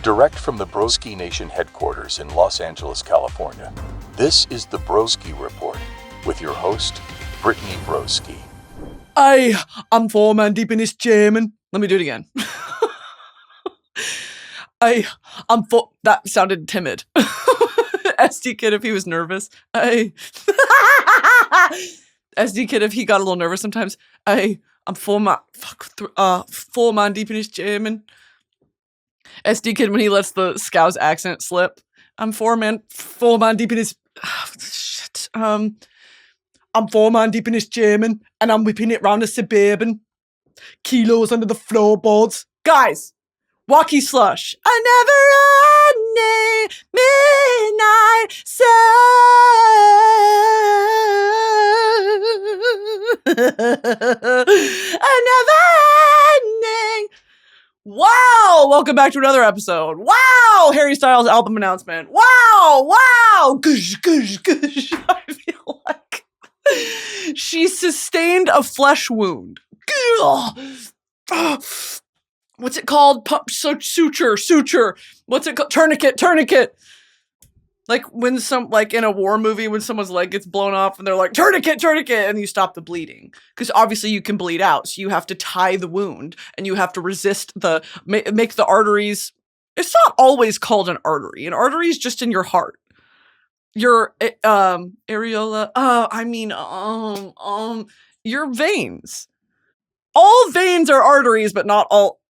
Direct from the Broski Nation headquarters in Los Angeles, California, this is the Broski Report with your host, Brittany Broski. I'm 4 man deep in this German. Let me do it again. That sounded timid. sdkid if he was nervous. sdkid if he got a little nervous sometimes. I'm 4 man deep in his German. sdkid when he lets the Scouse accent slip. I'm 4 man deep in his shit. I'm 4 man deep in his German, and I'm whipping it round a Suburban. Kilos under the floorboards. Guys, Wacky Slush. A never-ending midnight sun. A never-ending. Wow! Welcome back to another episode. Wow! Harry Styles album announcement. Wow! Wow! Gush, gush, gush. I feel like she sustained a flesh wound. What's it called? Suture. What's it called? Tourniquet. Like when in a war movie when someone's leg gets blown off and they're like, tourniquet, and you stop the bleeding. Because obviously you can bleed out, so you have to tie the wound and you have to resist make the arteries. It's not always called an artery. An artery is just in your heart. Your areola. Your veins. All veins are arteries, but not all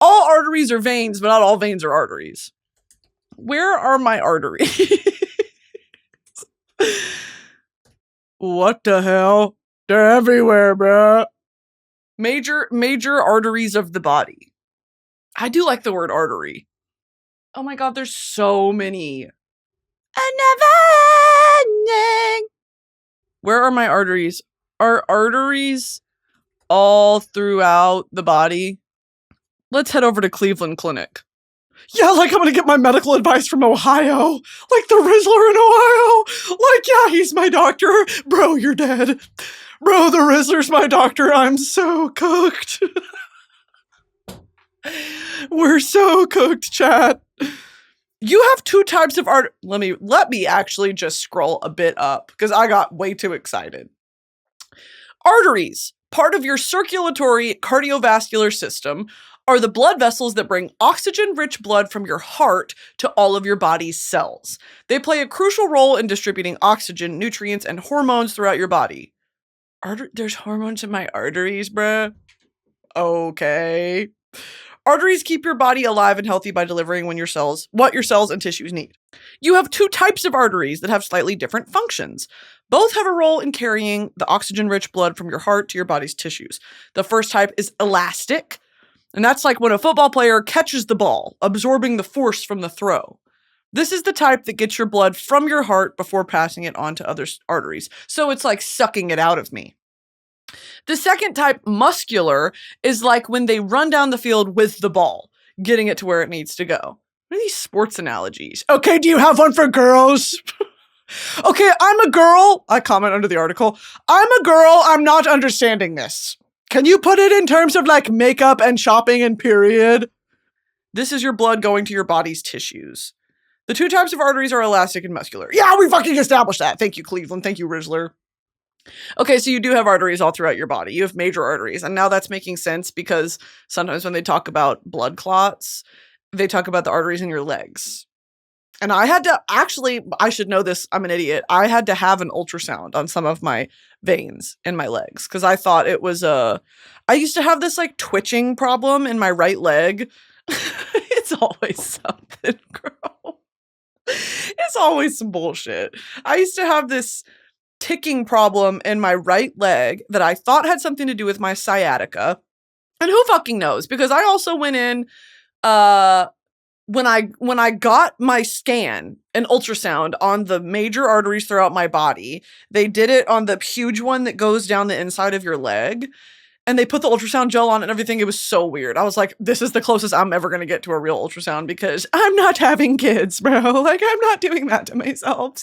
arteries are veins, but not all veins are arteries. Where are my arteries? What the hell? They're everywhere, bruh. Major arteries of the body. I do like the word artery. Oh my god, there's so many. A never-ending. Where are my arteries? Are arteries all throughout the body? Let's head over to Cleveland Clinic. Yeah, like I'm gonna get my medical advice from Ohio. Like the Rizzler in Ohio. Like, yeah, he's my doctor. Bro, you're dead. Bro, the Rizzler's my doctor. I'm so cooked. We're so cooked, chat. You have two types of art. Let me actually just scroll a bit up because I got way too excited. Arteries, part of your circulatory cardiovascular system, are the blood vessels that bring oxygen-rich blood from your heart to all of your body's cells. They play a crucial role in distributing oxygen, nutrients, and hormones throughout your body. There's hormones in my arteries, bruh. Okay. Arteries keep your body alive and healthy by delivering what your cells and tissues need. You have two types of arteries that have slightly different functions. Both have a role in carrying the oxygen-rich blood from your heart to your body's tissues. The first type is elastic, and that's like when a football player catches the ball, absorbing the force from the throw. This is the type that gets your blood from your heart before passing it on to other arteries. So it's like sucking it out of me. The second type, muscular, is like when they run down the field with the ball, getting it to where it needs to go. What are these sports analogies? Okay, do you have one for girls? Okay, I'm a girl. I comment under the article. I'm a girl. I'm not understanding this. Can you put it in terms of like makeup and shopping and period? This is your blood going to your body's tissues. The two types of arteries are elastic and muscular. Yeah, we fucking established that. Thank you, Cleveland. Thank you, Rizzler. Okay, so you do have arteries all throughout your body. You have major arteries. And now that's making sense because sometimes when they talk about blood clots, they talk about the arteries in your legs. And I had to I should know this. I'm an idiot. I had to have an ultrasound on some of my veins in my legs because I thought it was I used to have this like twitching problem in my right leg. It's always something, girl. It's always some bullshit. I used to have this ticking problem in my right leg that I thought had something to do with my sciatica. And who fucking knows? Because I also went in when I got my scan, an ultrasound on the major arteries throughout my body. They did it on the huge one that goes down the inside of your leg. And they put the ultrasound gel on it and everything. It was so weird. I was like, this is the closest I'm ever going to get to a real ultrasound because I'm not having kids, bro. Like, I'm not doing that to myself.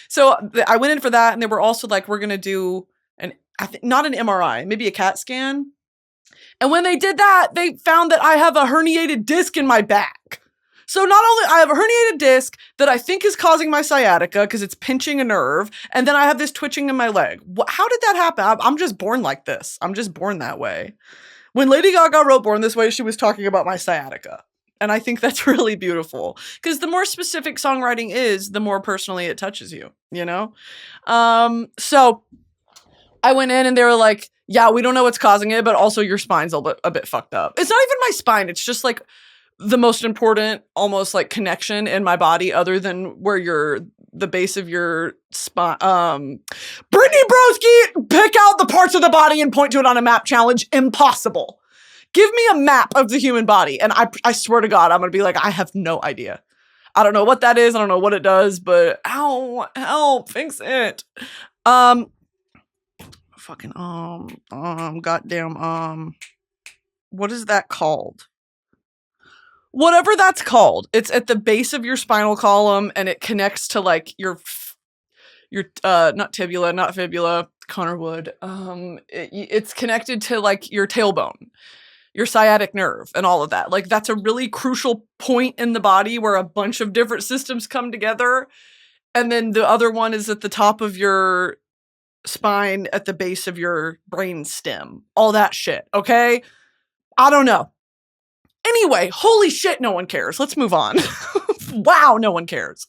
So I went in for that. And they were also like, we're going to do not an MRI, maybe a CAT scan. And when they did that, they found that I have a herniated disc in my back. So not only I have a herniated disc that I think is causing my sciatica because it's pinching a nerve, and then I have this twitching in my leg. How did that happen? I'm just born like this. I'm just born that way. When Lady Gaga wrote Born This Way, she was talking about my sciatica. And I think that's really beautiful because the more specific songwriting is, the more personally it touches you, you know? So I went in and they were like, yeah, we don't know what's causing it, but also your spine's a bit fucked up. It's not even my spine. It's just like the most important, almost like connection in my body other than where the base of your spine. Brittany Broski, pick out the parts of the body and point to it on a map challenge. Impossible. Give me a map of the human body. And I swear to God, I'm going to be like, I have no idea. I don't know what that is. I don't know what it does, but ow, help, fix it. Goddamn, what is that called? Whatever that's called. It's at the base of your spinal column and it connects to like your not tibula, not fibula, Connor Wood. It's connected to like your tailbone, your sciatic nerve and all of that. Like that's a really crucial point in the body where a bunch of different systems come together. And then the other one is at the top of your spine at the base of your brain stem. All that shit, okay? I don't know. Anyway, holy shit, no one cares. Let's move on. Wow, no one cares.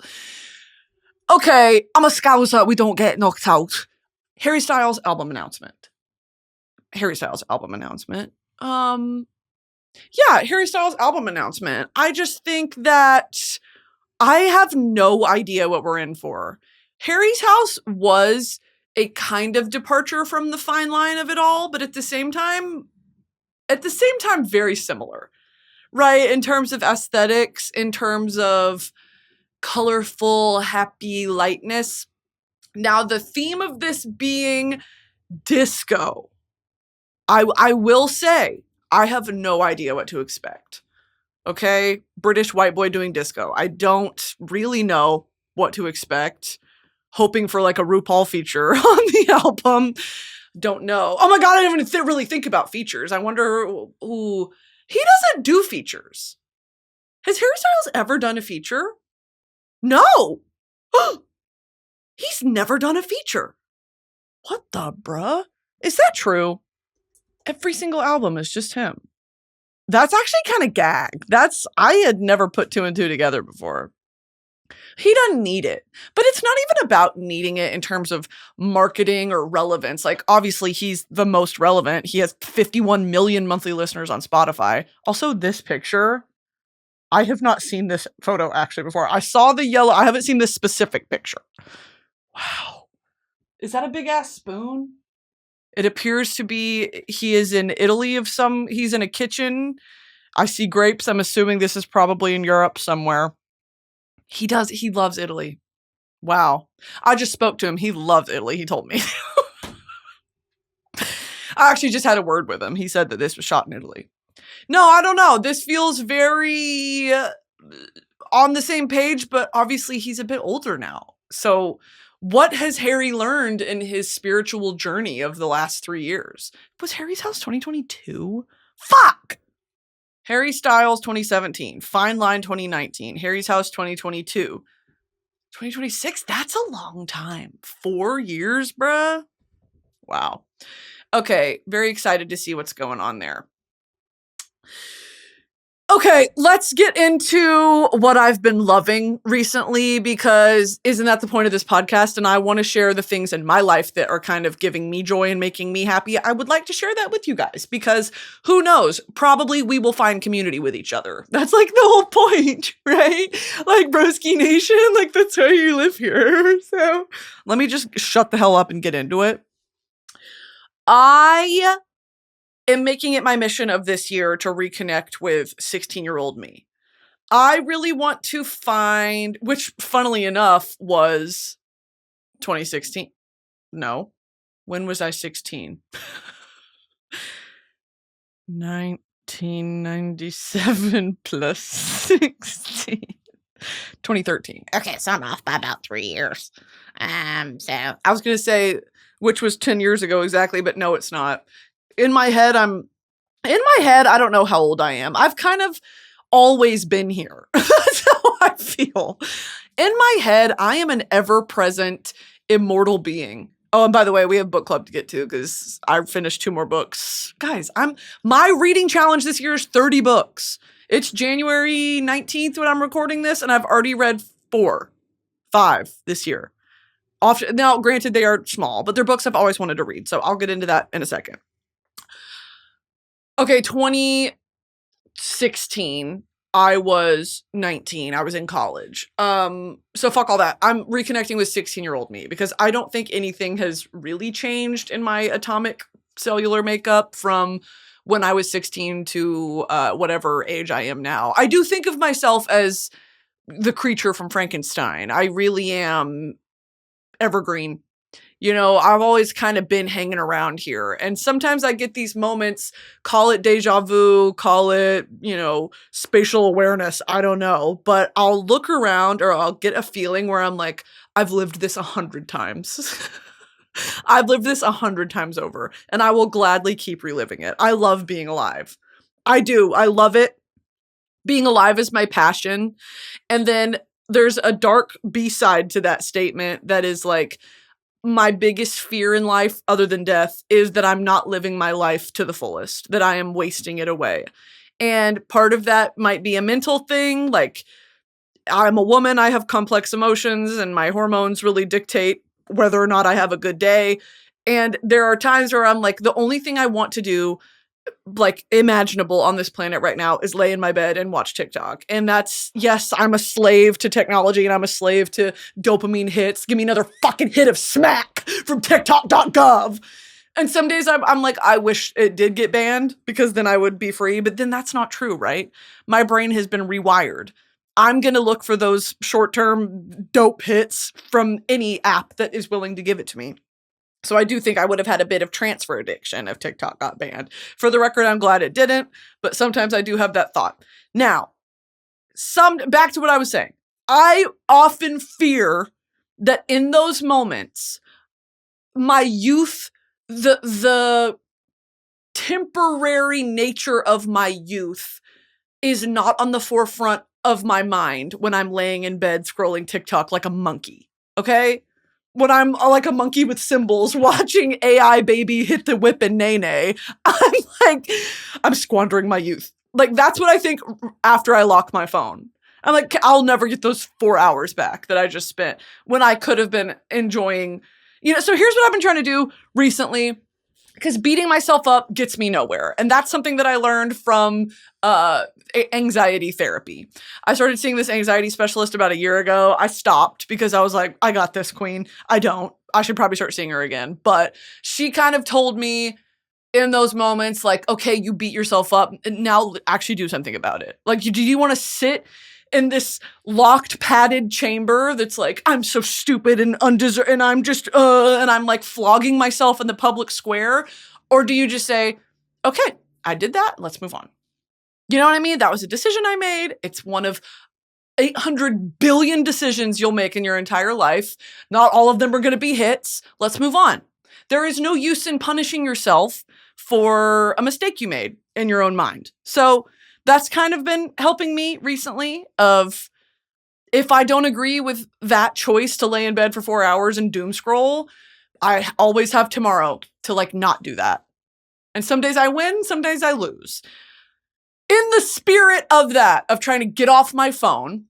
Okay, I'm a scouser. We don't get knocked out. Harry Styles album announcement. Yeah, Harry Styles album announcement. I just think that I have no idea what we're in for. Harry's House was a kind of departure from the fine line of it all, but at the same time, very similar, right? In terms of aesthetics, in terms of colorful, happy lightness. Now, the theme of this being disco, I will say, I have no idea what to expect. Okay? British white boy doing disco. I don't really know what to expect. Hoping for like a RuPaul feature on the album. Don't know. Oh my God, I didn't even really think about features. I wonder who... He doesn't do features. Has Harry Styles ever done a feature? No. He's never done a feature. What the bruh? Is that true? Every single album is just him. That's actually kind of gag. I had never put two and two together before. He doesn't need it, but it's not even about needing it in terms of marketing or relevance. Like, obviously, he's the most relevant. He has 51 million monthly listeners on Spotify. Also, this picture, I have not seen this photo actually before. I saw the yellow. I haven't seen this specific picture. Wow. Is that a big ass spoon? It appears to be, he is in Italy he's in a kitchen. I see grapes. I'm assuming this is probably in Europe somewhere. He loves Italy. Wow. I just spoke to him. He loves Italy. He told me. I actually just had a word with him. He said that this was shot in Italy. No, I don't know. This feels very on the same page, but obviously he's a bit older now. So what has Harry learned in his spiritual journey of the last 3 years? Was Harry's House 2022? Fuck! Harry Styles 2017, Fine Line 2019, Harry's House 2022, 2026. That's a long time. 4 years, bruh. Wow. Okay, very excited to see what's going on there. Okay, let's get into what I've been loving recently, because isn't that the point of this podcast? And I want to share the things in my life that are kind of giving me joy and making me happy. I would like to share that with you guys, because who knows? Probably we will find community with each other. That's like the whole point, right? Like Broski Nation, like that's why you live here. So let me just shut the hell up and get into it. I am making it my mission of this year to reconnect with 16-year-old me. I really want to find, which funnily enough was 2016. No. When was I 16? 1997 plus 16. 2013. Okay, so I'm off by about 3 years. So I was going to say, which was 10 years ago exactly, but no, it's not. In my head, I don't know how old I am. I've kind of always been here. That's how I feel. In my head, I am an ever-present immortal being. Oh, and by the way, we have book club to get to because I finished 2 more books. Guys, my reading challenge this year is 30 books. It's January 19th when I'm recording this, and I've already read 5 this year. Now, granted, they are small, but they're books I've always wanted to read, so I'll get into that in a second. Okay, 2016, I was 19. I was in college. So fuck all that. I'm reconnecting with 16-year-old me because I don't think anything has really changed in my atomic cellular makeup from when I was 16 to whatever age I am now. I do think of myself as the creature from Frankenstein. I really am evergreen. You know, I've always kind of been hanging around here. And sometimes I get these moments, call it deja vu, call it, you know, spatial awareness. I don't know. But I'll look around or I'll get a feeling where I'm like, I've lived this 100 times. I've lived this 100 times over. And I will gladly keep reliving it. I love being alive. I do. I love it. Being alive is my passion. And then there's a dark B-side to that statement that is like, my biggest fear in life, other than death, is that I'm not living my life to the fullest, that I am wasting it away. And part of that might be a mental thing. Like, I'm a woman, I have complex emotions, and my hormones really dictate whether or not I have a good day. And there are times where I'm like, the only thing I want to do, like, imaginable on this planet right now is lay in my bed and watch TikTok. And that's, yes, I'm a slave to technology and I'm a slave to dopamine hits. Give me another fucking hit of smack from TikTok.gov. And some days I'm like, I wish it did get banned because then I would be free. But then that's not true, right? My brain has been rewired. I'm going to look for those short-term dope hits from any app that is willing to give it to me. So I do think I would have had a bit of transfer addiction if TikTok got banned. For the record, I'm glad it didn't, but sometimes I do have that thought. Now, back to what I was saying. I often fear that in those moments, my youth, the temporary nature of my youth is not on the forefront of my mind when I'm laying in bed scrolling TikTok like a monkey, okay? When I'm like a monkey with cymbals watching AI baby hit the whip and nay-nay, I'm like, I'm squandering my youth. Like, that's what I think after I lock my phone. I'm like, I'll never get those 4 hours back that I just spent when I could have been enjoying, you know. So here's what I've been trying to do recently, because beating myself up gets me nowhere. And that's something that I learned from anxiety therapy. I started seeing this anxiety specialist about a year ago. I stopped because I was like, I got this, queen. I don't. I should probably start seeing her again. But she kind of told me in those moments, like, okay, you beat yourself up. Now actually do something about it. Like, do you want to sit in this locked, padded chamber that's like, I'm so stupid and and I'm just, and I'm like flogging myself in the public square? Or do you just say, okay, I did that, let's move on? You know what I mean? That was a decision I made. It's one of 800 billion decisions you'll make in your entire life. Not all of them are going to be hits. Let's move on. There is no use in punishing yourself for a mistake you made in your own mind. So that's kind of been helping me recently of, if I don't agree with that choice to lay in bed for 4 hours and doom scroll, I always have tomorrow to like not do that. And some days I win, some days I lose. In the spirit of that, of trying to get off my phone,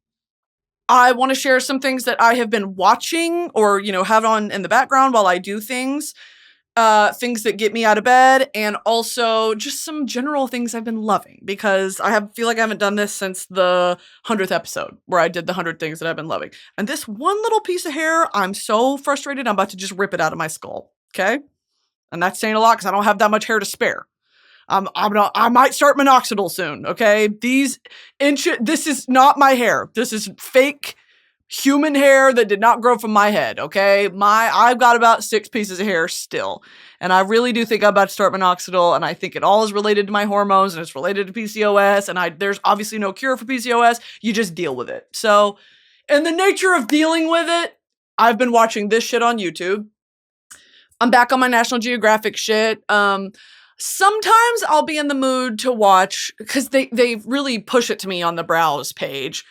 I want to share some things that I have been watching or, you know, have on in the background while I do things. Things that get me out of bed, and also just some general things I've been loving, because feel like I haven't done this since the 100th episode where I did the 100 things that I've been loving. And this one little piece of hair, I'm so frustrated, I'm about to just rip it out of my skull. Okay. And that's saying a lot because I don't have that much hair to spare. I might start minoxidil soon. Okay. This is not my hair. This is fake human hair that did not grow from my head, okay? I've got about 6 pieces of hair still. And I really do think I'm about to start minoxidil, and I think it all is related to my hormones, and it's related to PCOS, and there's obviously no cure for PCOS. You just deal with it. So, in the nature of dealing with it, I've been watching this shit on YouTube. I'm back on my National Geographic shit. Sometimes I'll be in the mood to watch, because they really push it to me on the browse page.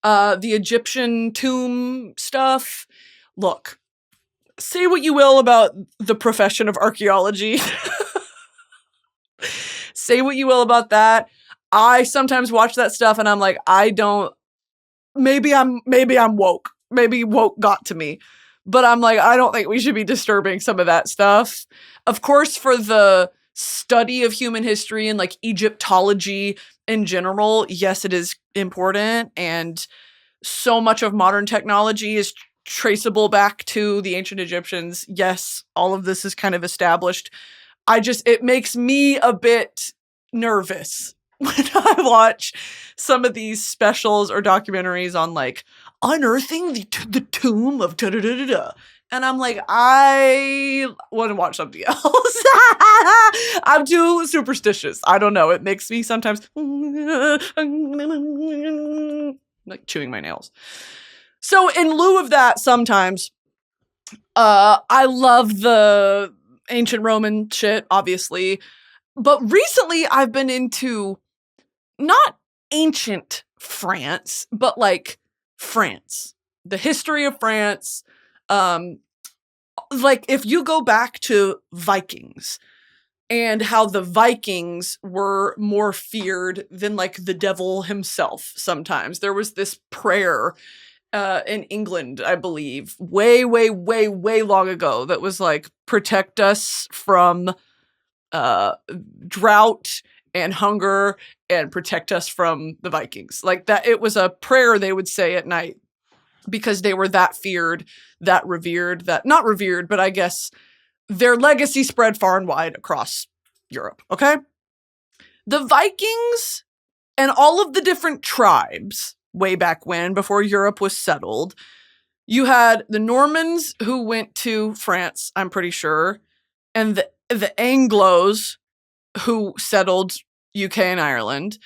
The Egyptian tomb stuff. Look, say what you will about the profession of archaeology. Say what you will about that. I sometimes watch that stuff and I'm like, maybe I'm woke. Maybe woke got to me. But I'm like, I don't think we should be disturbing some of that stuff. Of course, for the study of human history and like Egyptology in general, yes, it is important. And so much of modern technology is traceable back to the ancient Egyptians. Yes, all of this is kind of established. It makes me a bit nervous when I watch some of these specials or documentaries on like unearthing the tomb of da-da-da-da-da. And I'm like, I want to watch something else. I'm too superstitious. I don't know. It makes me sometimes like chewing my nails. So in lieu of that, sometimes I love the ancient Roman shit, obviously. But recently I've been into not ancient France, but like France, the history of France. Like if you go back to Vikings and how the Vikings were more feared than like the devil himself. Sometimes there was this prayer in England, I believe, way long ago that was like, protect us from drought and hunger and protect us from the Vikings. Like that, it was a prayer they would say at night because they were that feared, that revered, that not revered, but I guess their legacy spread far and wide across Europe. Okay. The Vikings and all of the different tribes way back when, before Europe was settled, you had the Normans who went to France, I'm pretty sure, and the Anglos who settled UK and Ireland,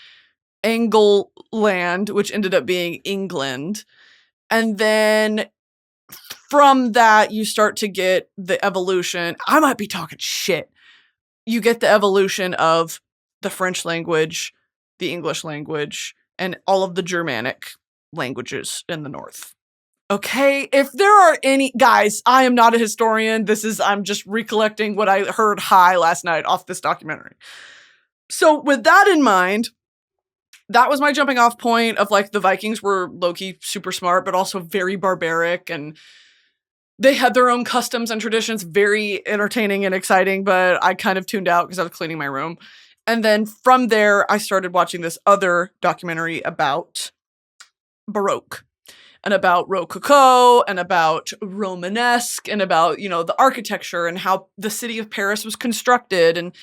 Angleland, which ended up being England. And then from that, you start to get the evolution. I might be talking shit. You get the evolution of the French language, the English language, and all of the Germanic languages in the north. Okay, if there are any guys, I am not a historian. I'm just recollecting what I heard last night off this documentary. So with that in mind, that was my jumping off point of like the Vikings were low-key super smart, but also very barbaric, and they had their own customs and traditions, very entertaining and exciting, but I kind of tuned out because I was cleaning my room. And then from there, I started watching this other documentary about Baroque and about Rococo and about Romanesque and about, the architecture and how the city of Paris was constructed and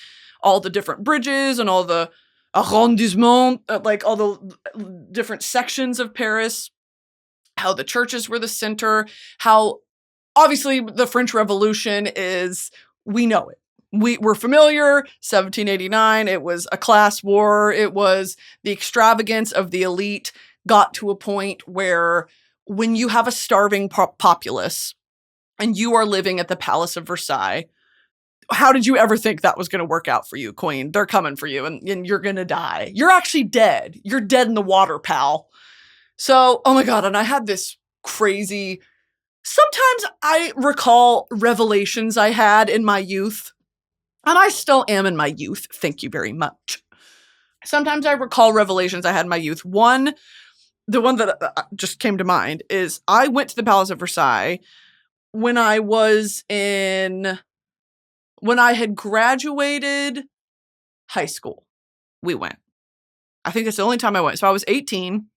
all the different bridges and all the arrondissements, like all the different sections of Paris, how the churches were the center, how obviously the French Revolution we know it. We're familiar, 1789, it was a class war. It was the extravagance of the elite got to a point where when you have a starving populace and you are living at the Palace of Versailles, how did you ever think that was going to work out for you, Queen? They're coming for you and you're going to die. You're actually dead. You're dead in the water, pal. So, oh my God. And I had this crazy, sometimes I recall revelations I had in my youth. And I still am in my youth. Thank you very much. Sometimes I recall revelations I had in my youth. The one that just came to mind is I went to the Palace of Versailles when I had graduated high school. We went. I think that's the only time I went. So I was 18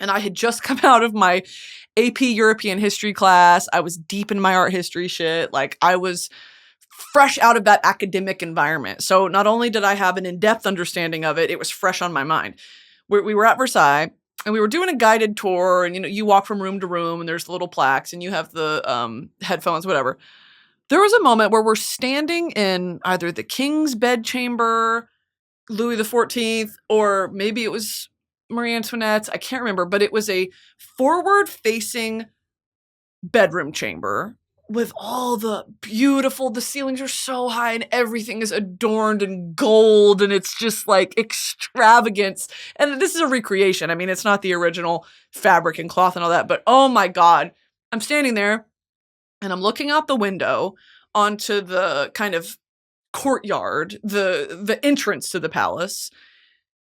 and I had just come out of my AP European history class. I was deep in my art history shit. Like I was fresh out of that academic environment. So not only did I have an in-depth understanding of it, it was fresh on my mind. We were at Versailles and we were doing a guided tour, and you walk from room to room and there's the little plaques and you have the headphones, whatever. There was a moment where we're standing in either the King's bedchamber, Louis XIV, or maybe it was Marie Antoinette's. I can't remember, but it was a forward-facing bedroom chamber with all the ceilings are so high and everything is adorned in gold and it's just like extravagance. And this is a recreation. I mean, it's not the original fabric and cloth and all that, but oh my God, I'm standing there and I'm looking out the window onto the kind of courtyard, the entrance to the palace.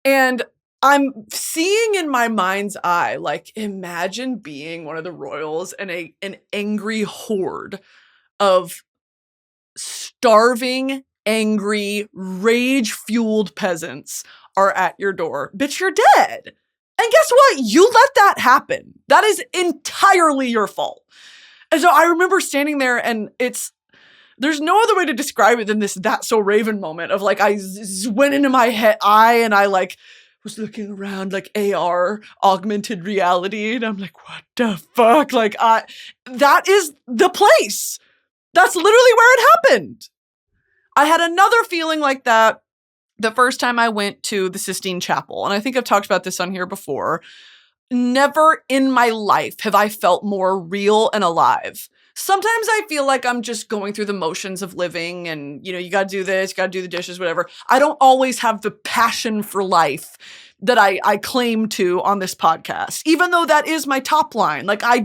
And I'm seeing in my mind's eye, like, imagine being one of the royals and an angry horde of starving, angry, rage-fueled peasants are at your door. Bitch, you're dead. And guess what? You let that happen. That is entirely your fault. And so I remember standing there and there's no other way to describe it than this That's So Raven moment of like, I went into my eye and I like was looking around like AR, augmented reality. And I'm like, what the fuck? Like, that is the place. That's literally where it happened. I had another feeling like that the first time I went to the Sistine Chapel. And I think I've talked about this on here before. Never in my life have I felt more real and alive. Sometimes I feel like I'm just going through the motions of living and, you gotta do this, you gotta do the dishes, whatever. I don't always have the passion for life that I claim to on this podcast, even though that is my top line. Like I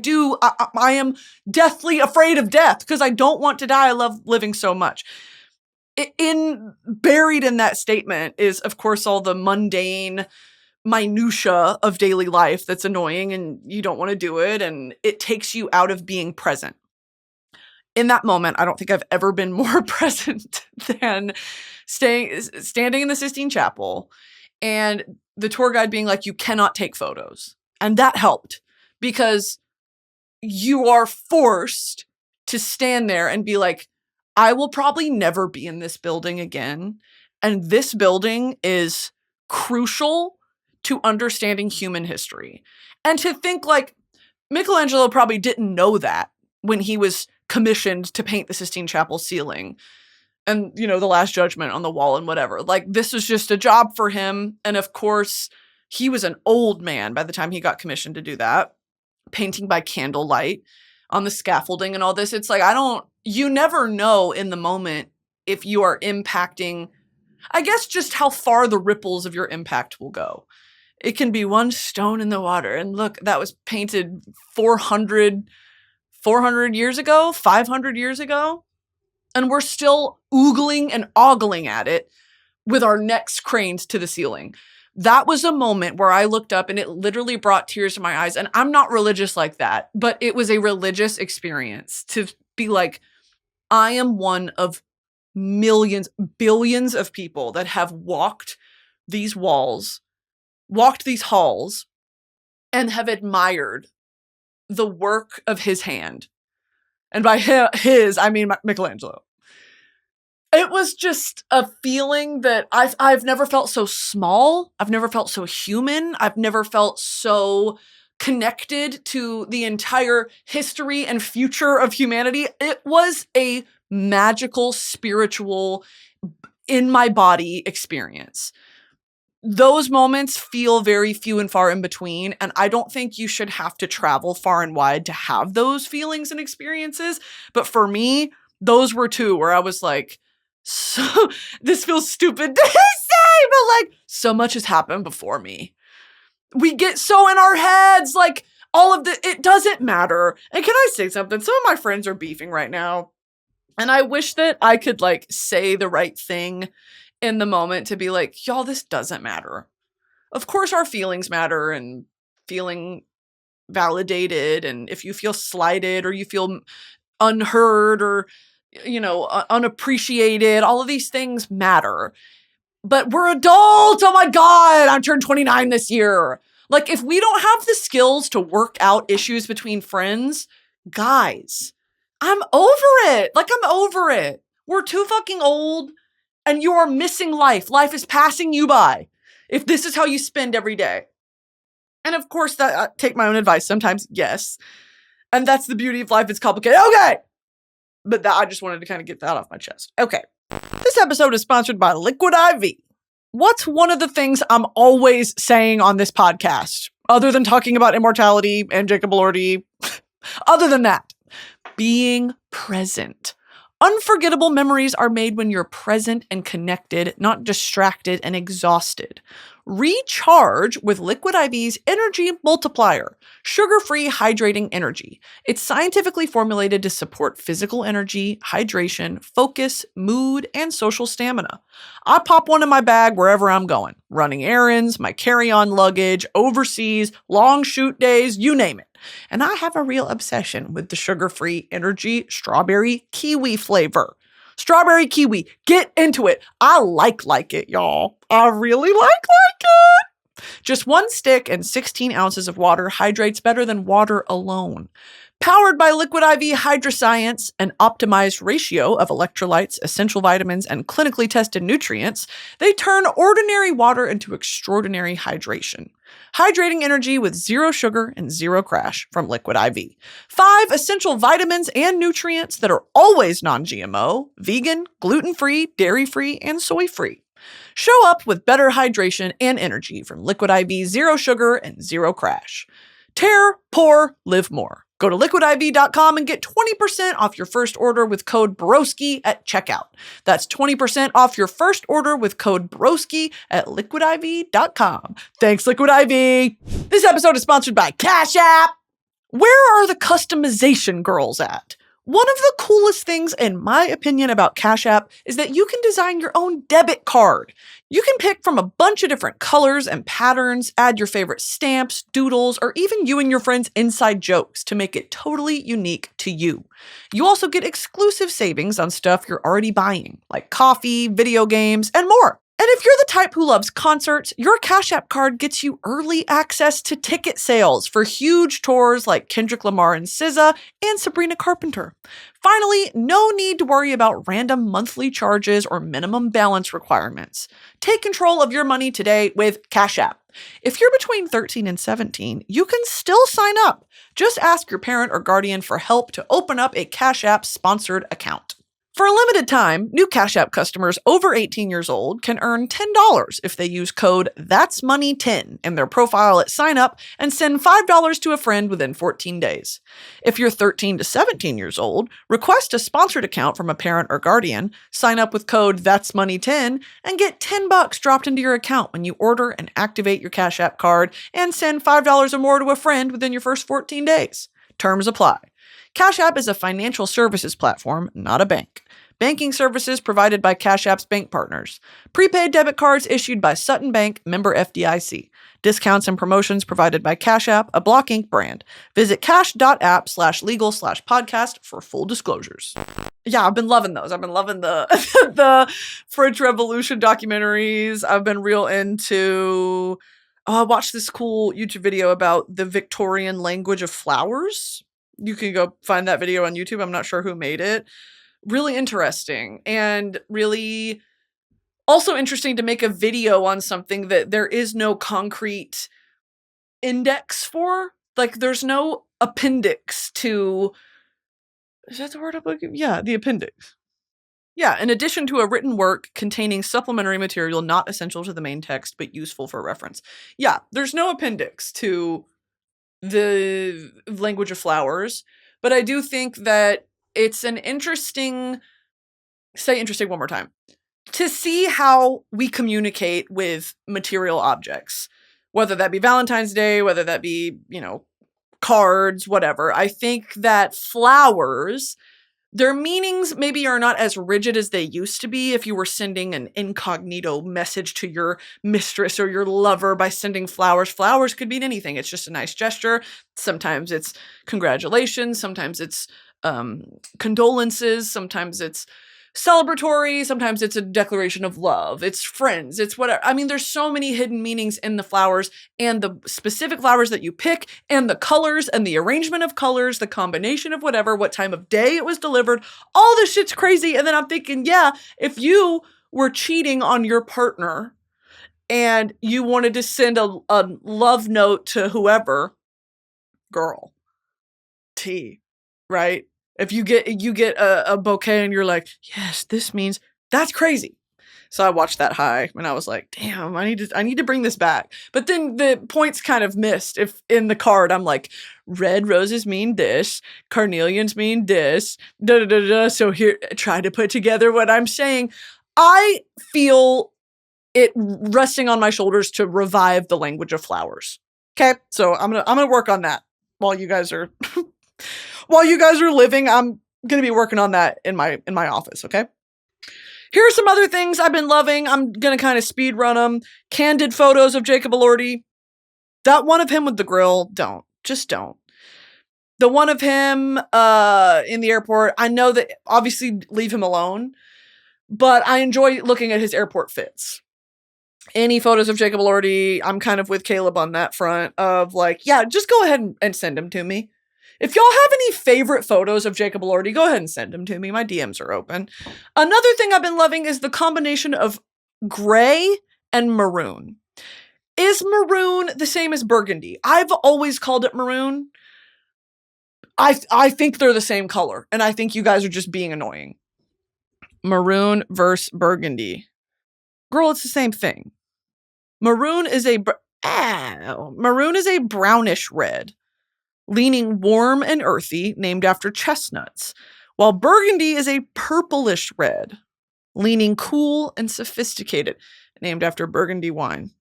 am deathly afraid of death because I don't want to die. I love living so much. Buried in that statement is, of course, all the mundane minutia of daily life that's annoying and you don't want to do it. And it takes you out of being present. In that moment, I don't think I've ever been more present than standing in the Sistine Chapel and the tour guide being like, you cannot take photos. And that helped because you are forced to stand there and be like, I will probably never be in this building again. And this building is crucial to understanding human history. And to think like Michelangelo probably didn't know that when he was commissioned to paint the Sistine Chapel ceiling and, the Last Judgment on the wall and whatever. Like, this was just a job for him. And of course, he was an old man by the time he got commissioned to do that, painting by candlelight on the scaffolding and all this. It's like, you never know in the moment if you are impacting, I guess, just how far the ripples of your impact will go. It can be one stone in the water. And look, that was painted 400 years ago, 500 years ago. And we're still oogling and ogling at it with our necks craned to the ceiling. That was a moment where I looked up and it literally brought tears to my eyes. And I'm not religious like that, but it was a religious experience to be like, I am one of millions, billions of people that have walked these walls, walked these halls, and have admired the work of his hand. And by his, I mean Michelangelo. It was just a feeling that I've never felt so small. I've never felt so human. I've never felt so connected to the entire history and future of humanity. It was a magical, spiritual, in my body experience. Those moments feel very few and far in between, and I don't think you should have to travel far and wide to have those feelings and experiences. But for me, those were two where I was like, so this feels stupid to say, but like, so much has happened before me. We get so in our heads, like it doesn't matter. And can I say something? Some of my friends are beefing right now, and I wish that I could like say the right thing in the moment to be like, y'all, this doesn't matter. Of course our feelings matter and feeling validated. And if you feel slighted or you feel unheard or, unappreciated, all of these things matter. But we're adults. Oh my God, I turned 29 this year. Like, if we don't have the skills to work out issues between friends, guys, I'm over it. Like, I'm over it. We're too fucking old. And you are missing life. Life is passing you by if this is how you spend every day. And of course, that I take my own advice sometimes, yes. And that's the beauty of life. It's complicated. Okay. But I just wanted to kind of get that off my chest. Okay. This episode is sponsored by Liquid IV. What's one of the things I'm always saying on this podcast, other than talking about immortality and Jacob Elordi? Other than that, being present. Unforgettable memories are made when you're present and connected, not distracted and exhausted. Recharge with Liquid IV's Energy Multiplier, sugar-free hydrating energy. It's scientifically formulated to support physical energy, hydration, focus, mood, and social stamina. I pop one in my bag wherever I'm going. Running errands, my carry-on luggage, overseas, long shoot days, you name it. And I have a real obsession with the sugar-free energy strawberry kiwi flavor. Strawberry kiwi, get into it. I like it, y'all. I really like it. Just one stick and 16 ounces of water hydrates better than water alone. Powered by Liquid IV Hydroscience, an optimized ratio of electrolytes, essential vitamins, and clinically tested nutrients, they turn ordinary water into extraordinary hydration. Hydrating energy with zero sugar and zero crash from Liquid IV. 5 essential vitamins and nutrients that are always non-GMO, vegan, gluten-free, dairy-free, and soy-free. Show up with better hydration and energy from Liquid IV Zero Sugar and Zero Crash. Tear, pour, live more. Go to liquidiv.com and get 20% off your first order with code BROSKI at checkout. That's 20% off your first order with code BROSKI at liquidiv.com. Thanks, Liquid IV. This episode is sponsored by Cash App. Where are the customization girls at? One of the coolest things, in my opinion, about Cash App is that you can design your own debit card. You can pick from a bunch of different colors and patterns, add your favorite stamps, doodles, or even you and your friends' inside jokes to make it totally unique to you. You also get exclusive savings on stuff you're already buying, like coffee, video games, and more. And if you're the type who loves concerts, your Cash App card gets you early access to ticket sales for huge tours like Kendrick Lamar and SZA and Sabrina Carpenter. Finally, no need to worry about random monthly charges or minimum balance requirements. Take control of your money today with Cash App. If you're between 13 and 17, you can still sign up. Just ask your parent or guardian for help to open up a Cash App sponsored account. For a limited time, new Cash App customers over 18 years old can earn $10 if they use code THAT'SMONEY10 in their profile at sign up and send $5 to a friend within 14 days. If you're 13 to 17 years old, request a sponsored account from a parent or guardian, sign up with code THAT'SMONEY10, and get $10 dropped into your account when you order and activate your Cash App card and send $5 or more to a friend within your first 14 days. Terms apply. Cash App is a financial services platform, not a bank. Banking services provided by Cash App's bank partners. Prepaid debit cards issued by Sutton Bank, member FDIC. Discounts and promotions provided by Cash App, a Block Inc. brand. Visit cash.app/legal/podcast for full disclosures. Yeah, I've been loving those. I've been loving the the French Revolution documentaries. I've been real into... I watched this cool YouTube video about the Victorian language of flowers. You can go find that video on YouTube. I'm not sure who made it. Really interesting, and really also interesting to make a video on something that there is no concrete index for. Like, there's no appendix to... Is that the word I'm looking? Yeah, the appendix. Yeah, in addition to a written work containing supplementary material not essential to the main text but useful for reference. Yeah, there's no appendix to the language of flowers, but I do think that it's an interesting, say interesting one more time, to see how we communicate with material objects, whether that be Valentine's Day, whether that be, cards, whatever. I think that flowers, their meanings maybe are not as rigid as they used to be. If you were sending an incognito message to your mistress or your lover by sending flowers, flowers could mean anything. It's just a nice gesture. Sometimes it's congratulations. Sometimes it's condolences. Sometimes it's celebratory. Sometimes it's a declaration of love. It's friends. It's whatever. I mean, there's so many hidden meanings in the flowers, and the specific flowers that you pick, and the colors and the arrangement of colors, the combination of whatever, what time of day it was delivered. All this shit's crazy. And then I'm thinking, yeah, if you were cheating on your partner and you wanted to send a love note to whoever, girl, tea, right? If you get a bouquet and you're like, yes, this means, that's crazy. So I watched that high and I was like, damn, I need to bring this back. But then the points kind of missed. If in the card I'm like, red roses mean this, carnelians mean this, da da da da. So here, try to put together what I'm saying. I feel it resting on my shoulders to revive the language of flowers. Okay, so I'm gonna work on that while you guys are living. I'm gonna be working on that in my office. Okay. Here are some other things I've been loving. I'm gonna kind of speed run them. Candid photos of Jacob Elordi. That one of him with the grill. Don't. The one of him in the airport. I know that obviously leave him alone, but I enjoy looking at his airport fits. Any photos of Jacob Elordi, I'm kind of with Caleb on that front of like, yeah, just go ahead and send them to me. If y'all have any favorite photos of Jacob Elordi, go ahead and send them to me. My DMs are open. Another thing I've been loving is the combination of gray and maroon. Is maroon the same as burgundy? I've always called it maroon. I think they're the same color, and I think you guys are just being annoying. Maroon versus burgundy. Girl, it's the same thing. Maroon is a brownish red, leaning warm and earthy, named after chestnuts, while burgundy is a purplish red, leaning cool and sophisticated, named after Burgundy wine.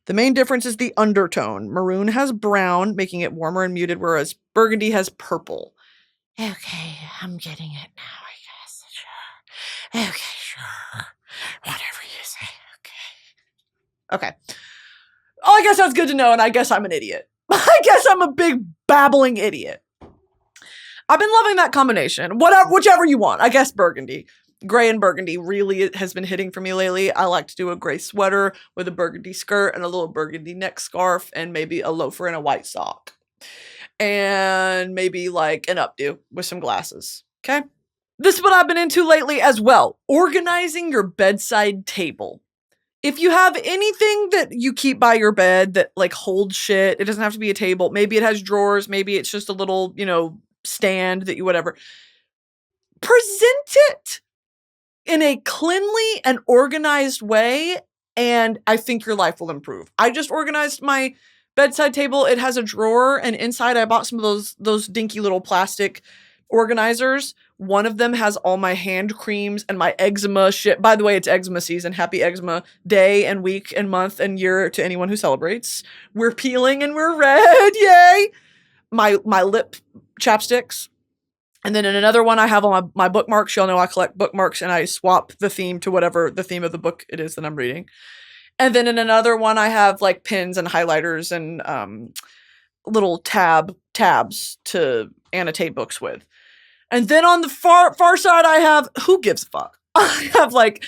The main difference is the undertone. Maroon has brown, making it warmer and muted, whereas burgundy has purple. Okay, I'm getting it now, I guess. Sure. Okay, sure. Whatever you say. Okay. Oh, I guess that's good to know, and I guess I'm an idiot. I guess I'm a big babbling idiot. I've been loving that combination. Whichever you want. I guess burgundy. Gray and burgundy really has been hitting for me lately. I like to do a gray sweater with a burgundy skirt and a little burgundy neck scarf and maybe a loafer and a white sock. And maybe like an updo with some glasses. Okay? This is what I've been into lately as well. Organizing your bedside table. If you have anything that you keep by your bed that like holds shit, it doesn't have to be a table. Maybe it has drawers. Maybe it's just a little, stand that you whatever. Present it in a cleanly and organized way, and I think your life will improve. I just organized my bedside table. It has a drawer, and inside I bought some of those dinky little plastic organizers. One of them has all my hand creams and my eczema shit. By the way, it's eczema season. Happy eczema day and week and month and year to anyone who celebrates. We're peeling and we're red. Yay! My lip chapsticks. And then in another one, I have all my bookmarks. Y'all know I collect bookmarks and I swap the theme to whatever the theme of the book it is that I'm reading. And then in another one, I have like pens and highlighters and little tabs to annotate books with. And then on the far side, I have, who gives a fuck? I have like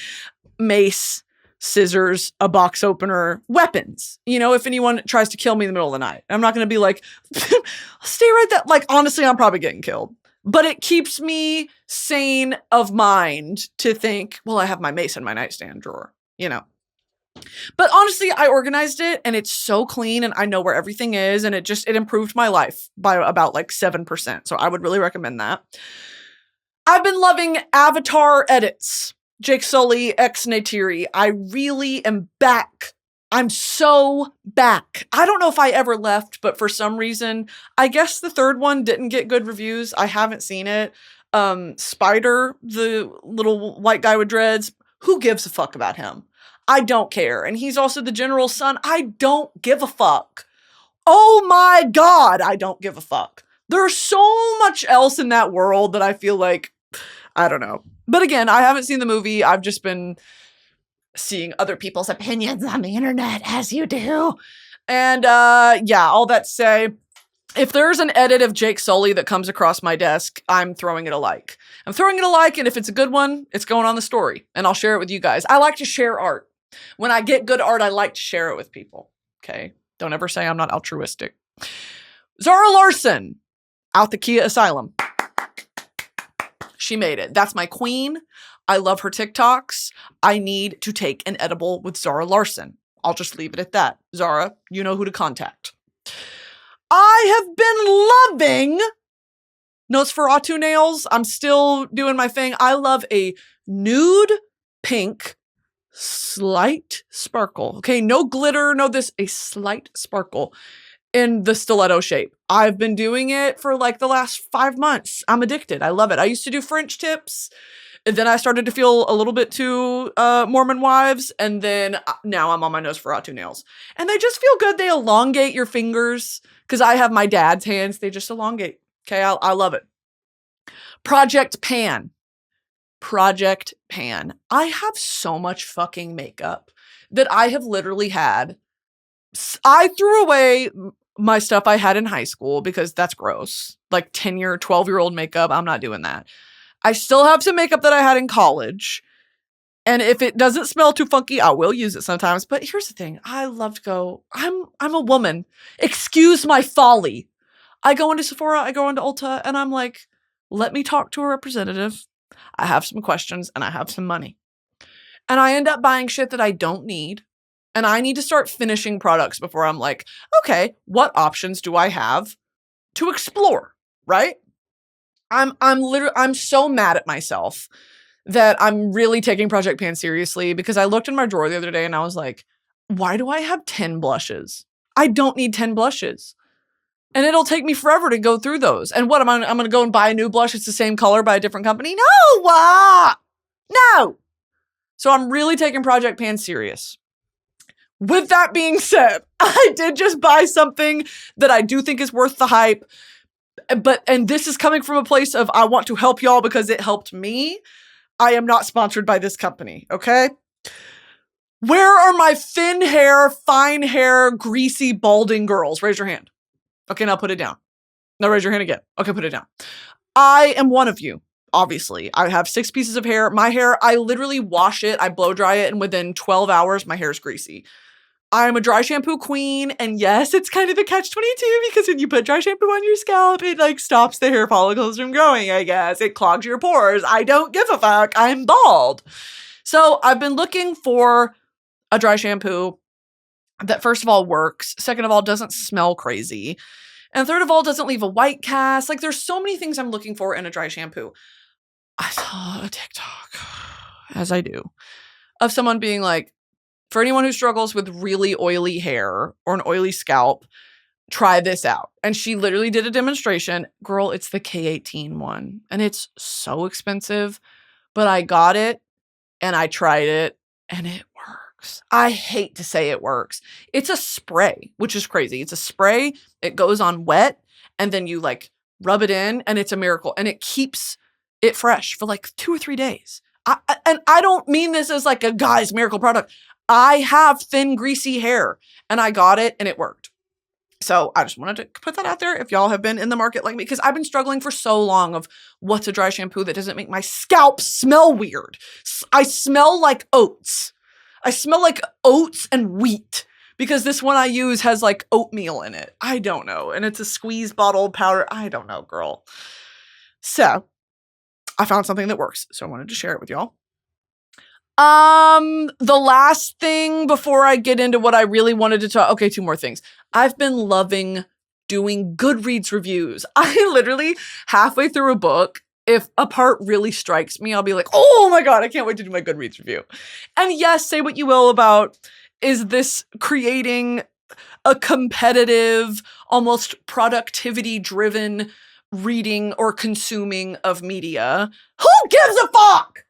mace, scissors, a box opener, weapons. If anyone tries to kill me in the middle of the night, I'm not going to be like, stay right there. Like, honestly, I'm probably getting killed. But it keeps me sane of mind to think, well, I have my mace in my nightstand drawer, But honestly, I organized it and it's so clean and I know where everything is and it improved my life by about like 7%. So I would really recommend that. I've been loving avatar edits. Jake Sully, ex Neytiri. I really am back. I'm so back. I don't know if I ever left, but for some reason, I guess the third one didn't get good reviews. I haven't seen it. Spider, the little white guy with dreads, who gives a fuck about him? I don't care. And he's also the general's son. I don't give a fuck. Oh my God, I don't give a fuck. There's so much else in that world that I feel like, I don't know. But again, I haven't seen the movie. I've just been seeing other people's opinions on the internet, as you do. And all that to say, if there's an edit of Jake Sully that comes across my desk, I'm throwing it a like. I'm throwing it a like, and if it's a good one, it's going on the story, and I'll share it with you guys. I like to share art. When I get good art, I like to share it with people. Okay? Don't ever say I'm not altruistic. Zara Larsson, out the Kia Asylum. She made it. That's my queen. I love her TikToks. I need to take an edible with Zara Larsson. I'll just leave it at that. Zara, you know who to contact. I have been loving Nosferatu nails. I'm still doing my thing. I love a nude pink slight sparkle. Okay, no glitter, no this, a slight sparkle in the stiletto shape. I've been doing it for like the last 5 months. I'm addicted. I love it. I used to do French tips. And then I started to feel a little bit too Mormon wives. And then now I'm on my Nosferatu nails. And they just feel good. They elongate your fingers. Because I have my dad's hands. They just elongate. Okay, I love it. Project Pan. Project Pan. I have so much fucking makeup that I have literally had. I threw away my stuff I had in high school because that's gross. Like 12-year-old makeup. I'm not doing that. I still have some makeup that I had in college. And if it doesn't smell too funky, I will use it sometimes. But here's the thing. I love to go, I'm a woman. Excuse my folly. I go into Sephora, I go into Ulta, and I'm like, let me talk to a representative. I have some questions and I have some money. And I end up buying shit that I don't need. And I need to start finishing products before I'm like, okay, what options do I have to explore, right? I'm so mad at myself that I'm really taking Project Pan seriously because I looked in my drawer the other day and I was like, why do I have 10 blushes? I don't need 10 blushes. And it'll take me forever to go through those. And what, I'm going to go and buy a new blush. It's the same color by a different company. No, no. So I'm really taking Project Pan serious. With that being said, I did just buy something that I do think is worth the hype. And this is coming from a place of I want to help y'all because it helped me. I am not sponsored by this company, okay? Where are my thin hair, fine hair, greasy, balding girls? Raise your hand. Okay, now put it down. Now raise your hand again. Okay, put it down. I am one of you, obviously. I have 6 pieces of hair. My hair, I literally wash it, I blow dry it, and within 12 hours, my hair is greasy. I'm a dry shampoo queen, and yes, it's kind of a catch-22 because when you put dry shampoo on your scalp, it like stops the hair follicles from growing, I guess. It clogs your pores. I don't give a fuck. I'm bald. So I've been looking for a dry shampoo that first of all works, second of all doesn't smell crazy, and third of all doesn't leave a white cast. Like there's so many things I'm looking for in a dry shampoo. I saw a TikTok, as I do, of someone being like, for anyone who struggles with really oily hair or an oily scalp, try this out. And she literally did a demonstration. Girl, it's the K18 one. And it's so expensive. But I got it and I tried it and it works. I hate to say it works. It's a spray, which is crazy. It's a spray. It goes on wet and then you like rub it in and it's a miracle. And it keeps it fresh for like 2 or 3 days. And I don't mean this as like a guy's miracle product. I have thin, greasy hair and I got it and it worked. So I just wanted to put that out there if y'all have been in the market like me, because I've been struggling for so long of what's a dry shampoo that doesn't make my scalp smell weird. I smell like oats. I smell like oats and wheat because this one I use has like oatmeal in it. I don't know. And it's a squeeze bottle powder. I don't know, girl. So I found something that works. So I wanted to share it with y'all. The last thing before I get into what I really wanted to talk. Okay, 2 more things. I've been loving doing Goodreads reviews. I literally halfway through a book, if a part really strikes me, I'll be like, oh my God, I can't wait to do my Goodreads review. And yes, say what you will about, is this creating a competitive, almost productivity driven reading or consuming of media? Who gives a fuck?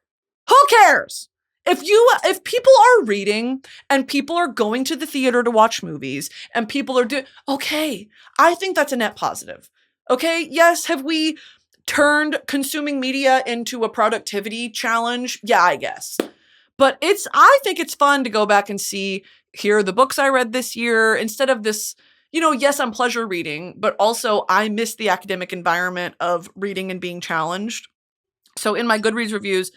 Who cares? If people are reading and people are going to the theater to watch movies and people are okay, I think that's a net positive. Okay, yes, have we turned consuming media into a productivity challenge? Yeah, I guess. But I think it's fun to go back and see, here are the books I read this year, instead of this, yes, I'm pleasure reading, but also I miss the academic environment of reading and being challenged. So in my Goodreads reviews,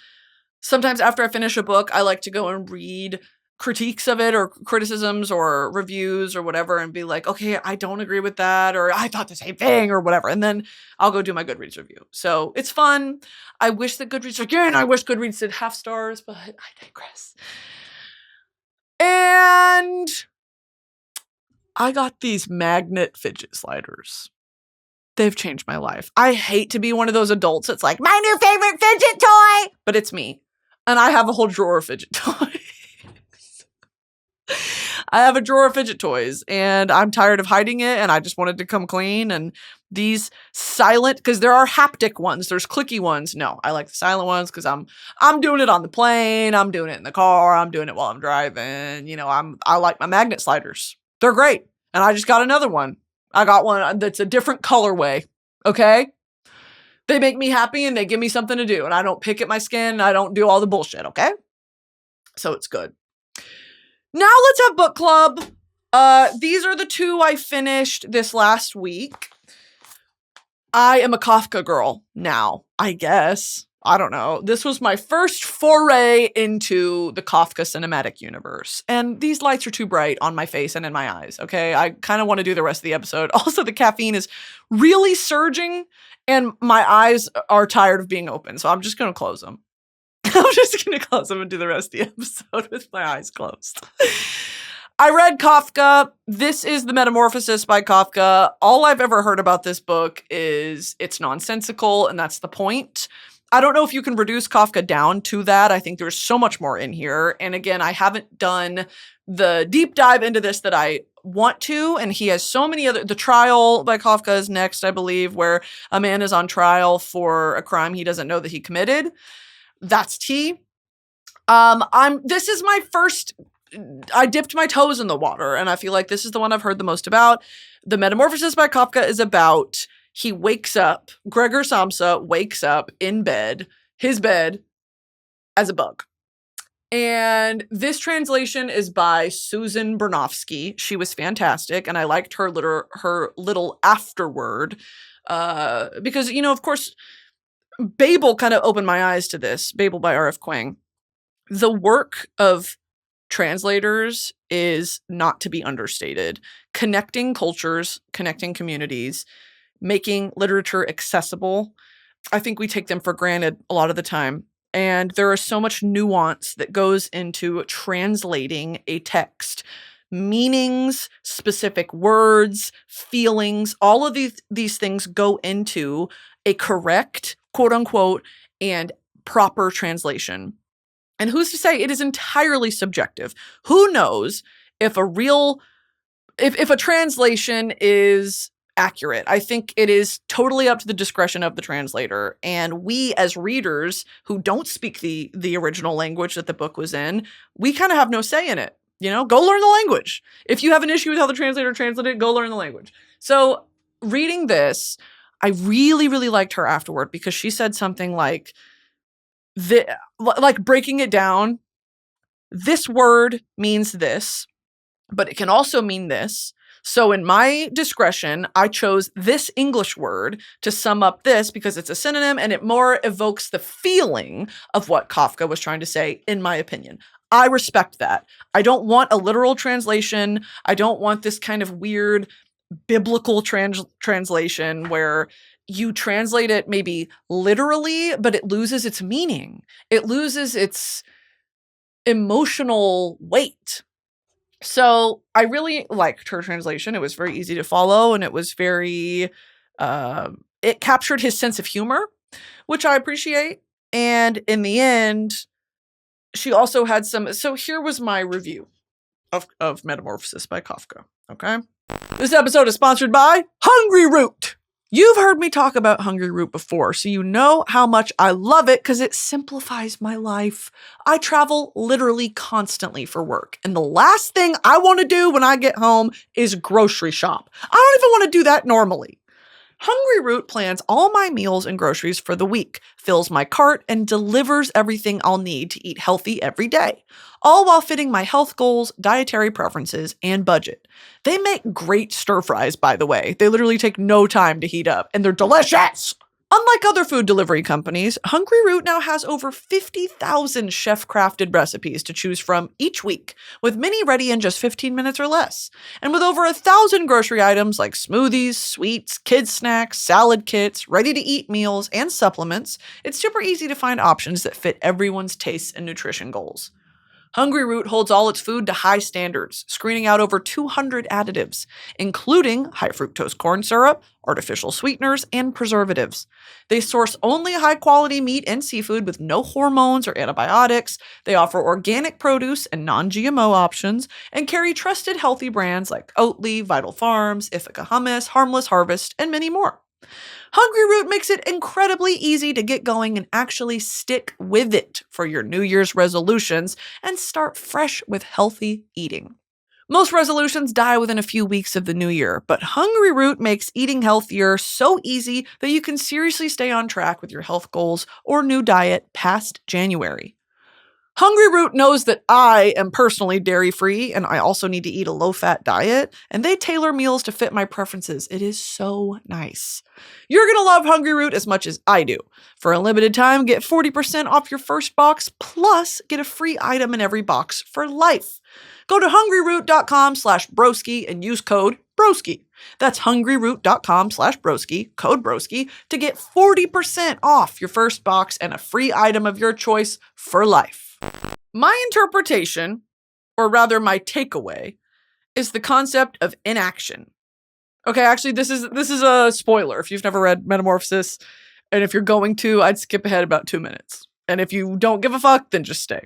sometimes after I finish a book, I like to go and read critiques of it or criticisms or reviews or whatever and be like, okay, I don't agree with that, or I thought the same thing or whatever. And then I'll go do my Goodreads review. So it's fun. I wish that Goodreads, again, I wish Goodreads did half stars, but I digress. And I got these magnet fidget sliders. They've changed my life. I hate to be one of those adults that's like, my new favorite fidget toy, but it's me. And I have a whole drawer of fidget toys. I have a drawer of fidget toys and I'm tired of hiding it and I just wanted to come clean. And these silent, because there are haptic ones, there's clicky ones. No, I like the silent ones because I'm doing it on the plane, I'm doing it in the car, I'm doing it while I'm driving. You know, I like my magnet sliders. They're great. And I just got another one. I got one that's a different colorway. Okay? They make me happy and they give me something to do. And I don't pick at my skin. I don't do all the bullshit. Okay? So it's good. Now let's have book club. These are the two I finished this last week. I am a Kafka girl now, I guess. I don't know. This was my first foray into the Kafka cinematic universe. And these lights are too bright on my face and in my eyes, okay? I kind of want to do the rest of the episode. Also, the caffeine is really surging and my eyes are tired of being open. So I'm just going to close them. I'm just going to close them and do the rest of the episode with my eyes closed. I read Kafka. This is The Metamorphosis by Kafka. All I've ever heard about this book is it's nonsensical, and that's the point. I don't know if you can reduce Kafka down to that. I think there's so much more in here. And again, I haven't done the deep dive into this that I want to. And he has so many other, The Trial by Kafka is next, I believe, where a man is on trial for a crime he doesn't know that he committed. That's tea. This is my first, I dipped my toes in the water and I feel like this is the one I've heard the most about. The Metamorphosis by Kafka is about, he wakes up, Gregor Samsa wakes up in bed, his bed, as a bug. And this translation is by Susan Bernofsky. She was fantastic and I liked her little afterword because, you know, of course, Babel kind of opened my eyes to this. Babel by R.F. Kuang. The work of translators is not to be understated. Connecting cultures, connecting communities, making literature accessible. I think we take them for granted a lot of the time. And there is so much nuance that goes into translating a text. Meanings, specific words, feelings, all of these things go into a correct, quote unquote, and proper translation. And who's to say it is entirely subjective? Who knows if if a translation is accurate? I think it is totally up to the discretion of the translator. And we as readers who don't speak the original language that the book was in, we kind of have no say in it. You know, go learn the language. If you have an issue with how the translator translated it, go learn the language. So reading this, I really, really liked her afterward because she said something like breaking it down. This word means this, but it can also mean this. So in my discretion, I chose this English word to sum up this because it's a synonym and it more evokes the feeling of what Kafka was trying to say, in my opinion. I respect that. I don't want a literal translation. I don't want this kind of weird biblical translation where you translate it maybe literally, but it loses its meaning. It loses its emotional weight. So I really liked her translation. It was very easy to follow and it was very, it captured his sense of humor, which I appreciate. And in the end, she also had so here was my review of Metamorphosis by Kafka, okay? This episode is sponsored by Hungry Root. You've heard me talk about Hungry Root before, so you know how much I love it because it simplifies my life. I travel literally constantly for work, and the last thing I want to do when I get home is grocery shop. I don't even want to do that normally. Hungry Root plans all my meals and groceries for the week, fills my cart, and delivers everything I'll need to eat healthy every day, all while fitting my health goals, dietary preferences, and budget. They make great stir fries, by the way. They literally take no time to heat up, and they're delicious! Unlike other food delivery companies, Hungry Root now has over 50,000 chef-crafted recipes to choose from each week, with many ready in just 15 minutes or less. And with over 1,000 grocery items like smoothies, sweets, kids snacks, salad kits, ready-to-eat meals, and supplements, it's super easy to find options that fit everyone's tastes and nutrition goals. Hungry Root holds all its food to high standards, screening out over 200 additives, including high fructose corn syrup, artificial sweeteners, and preservatives. They source only high-quality meat and seafood with no hormones or antibiotics. They offer organic produce and non-GMO options, and carry trusted healthy brands like Oatly, Vital Farms, Ithaca Hummus, Harmless Harvest, and many more. Hungry Root makes it incredibly easy to get going and actually stick with it for your New Year's resolutions and start fresh with healthy eating. Most resolutions die within a few weeks of the new year, but Hungry Root makes eating healthier so easy that you can seriously stay on track with your health goals or new diet past January. Hungry Root knows that I am personally dairy-free and I also need to eat a low-fat diet, and they tailor meals to fit my preferences. It is so nice. You're going to love Hungry Root as much as I do. For a limited time, get 40% off your first box, plus get a free item in every box for life. Go to hungryroot.com/broski and use code BROSKI. That's hungryroot.com/broski, code BROSKI, to get 40% off your first box and a free item of your choice for life. My interpretation, or rather my takeaway, is the concept of inaction. Okay, actually, this is a spoiler if you've never read Metamorphosis, and if you're going to, I'd skip ahead about 2 minutes. And if you don't give a fuck, then just stay.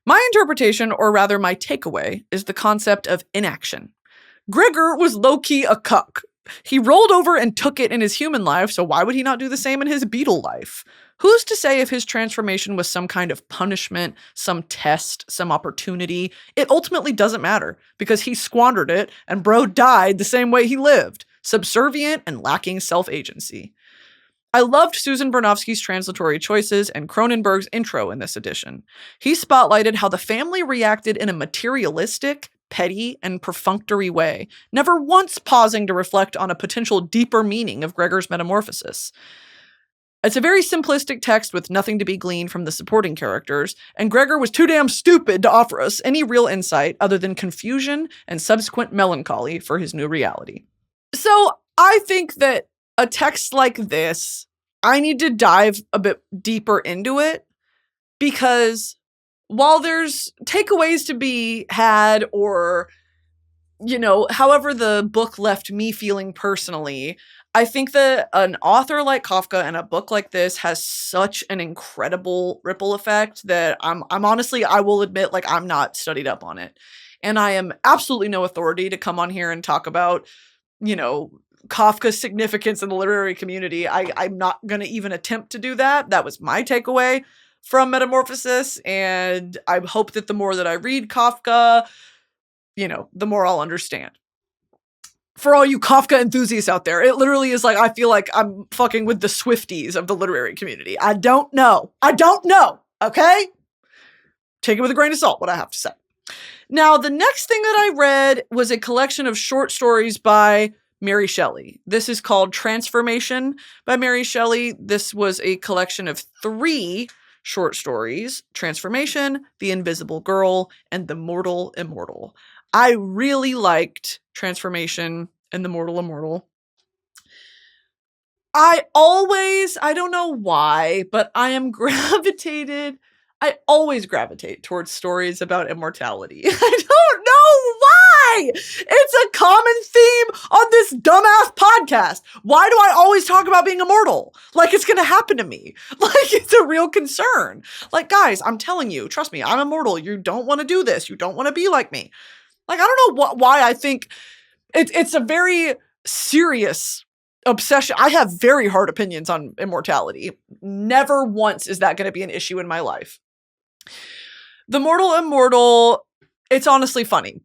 My interpretation, or rather my takeaway, is the concept of inaction. Gregor was low-key a cuck. He rolled over and took it in his human life, so why would he not do the same in his beetle life? Who's to say if his transformation was some kind of punishment, some test, some opportunity? It ultimately doesn't matter, because he squandered it, and bro died the same way he lived, subservient and lacking self-agency. I loved Susan Bernofsky's translatory choices and Cronenberg's intro in this edition. He spotlighted how the family reacted in a materialistic, petty, and perfunctory way, never once pausing to reflect on a potential deeper meaning of Gregor's metamorphosis. It's a very simplistic text with nothing to be gleaned from the supporting characters, and Gregor was too damn stupid to offer us any real insight other than confusion and subsequent melancholy for his new reality. So I think that a text like this, I need to dive a bit deeper into it, because while there's takeaways to be had, or, you know, however the book left me feeling personally, I think that an author like Kafka and a book like this has such an incredible ripple effect that I'm honestly, I will admit, like, I'm not studied up on it. And I am absolutely no authority to come on here and talk about, you know, Kafka's significance in the literary community. I'm not going to even attempt to do that. That was my takeaway from Metamorphosis, and I hope that the more that I read Kafka, you know, the more I'll understand. For all you Kafka enthusiasts out there, it literally is like, I feel like I'm fucking with the Swifties of the literary community. I don't know, okay? Take it with a grain of salt, what I have to say. Now, the next thing that I read was a collection of short stories by Mary Shelley. This is called Transformation by Mary Shelley. This was a collection of 3 short stories: Transformation, The Invisible Girl, and The Mortal Immortal. I really liked Transformation and The Mortal Immortal. I don't know why, but I always gravitate towards stories about immortality. I don't know why! It's a common theme on this dumbass podcast. Why do I always talk about being immortal? Like it's gonna happen to me. Like it's a real concern. Like, guys, I'm telling you, trust me, I'm immortal. You don't want to do this. You don't want to be like me. Like, I don't know why I think it's a very serious obsession. I have very hard opinions on immortality. Never once is that going to be an issue in my life. The Mortal Immortal, it's honestly funny.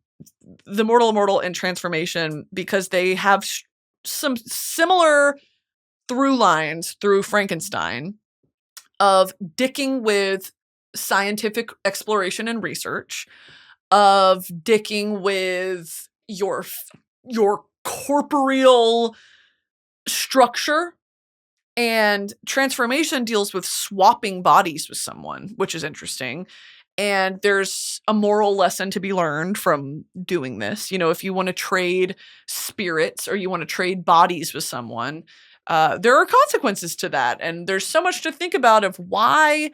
The Mortal Immortal and Transformation, because they have some similar through lines through Frankenstein of dicking with scientific exploration and research, of dicking with your corporeal structure, and Transformation deals with swapping bodies with someone, which is interesting. And there's a moral lesson to be learned from doing this. You know, if you want to trade spirits or you want to trade bodies with someone, there are consequences to that. And there's so much to think about of why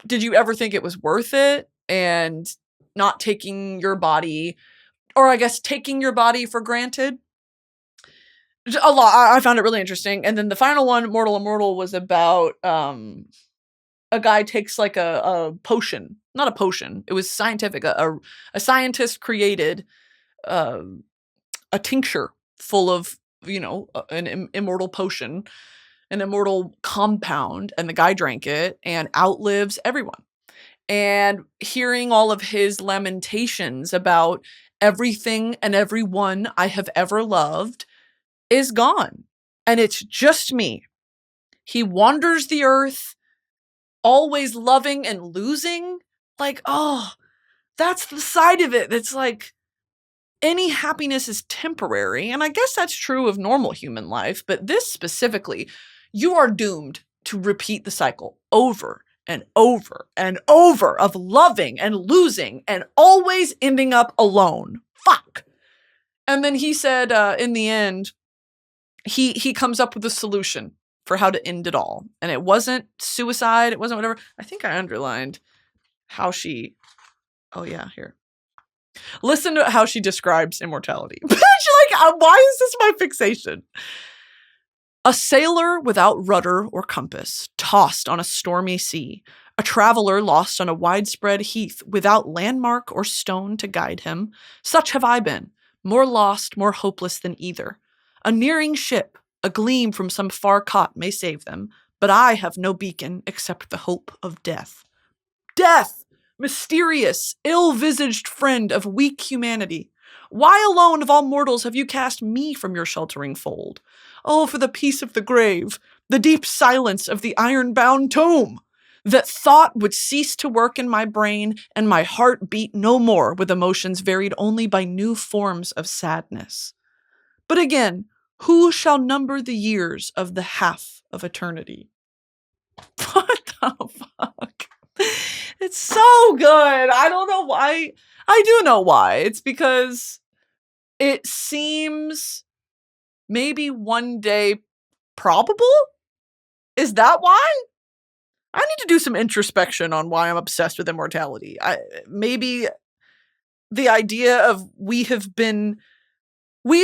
did you ever think it was worth it? and not taking your body, or I guess taking your body for granted. A lot. I found it really interesting. And then the final one, Mortal Immortal, was about a guy takes like a potion. Not a potion. It was scientific. A scientist created a tincture full of, an immortal potion, an immortal compound, and the guy drank it and outlives everyone. And hearing all of his lamentations about everything and everyone I have ever loved is gone. And it's just me. He wanders the earth, always loving and losing. Like, oh, that's the side of it. It's like any happiness is temporary. And I guess that's true of normal human life. But this specifically, you are doomed to repeat the cycle over and over and over of loving and losing and always ending up alone. Fuck. And then he said, in the end, he comes up with a solution for how to end it all. And it wasn't suicide. It wasn't whatever. I think I underlined how she, oh yeah, here. Listen to how she describes immortality. She's like, why is this my fixation? A sailor without rudder or compass, tossed on a stormy sea, a traveler lost on a widespread heath without landmark or stone to guide him. Such have I been, more lost, more hopeless than either. A nearing ship, a gleam from some far cot may save them, but I have no beacon except the hope of death. Death! Mysterious, ill-visaged friend of weak humanity. Why alone of all mortals have you cast me from your sheltering fold? Oh, for the peace of the grave, the deep silence of the iron-bound tomb, that thought would cease to work in my brain and my heart beat no more with emotions varied only by new forms of sadness. But again, who shall number the years of the half of eternity? What the fuck? It's so good. I don't know why. I do know why. It's because it seems maybe one day probable? Is that why? I need to do some introspection on why I'm obsessed with immortality. Maybe the idea of we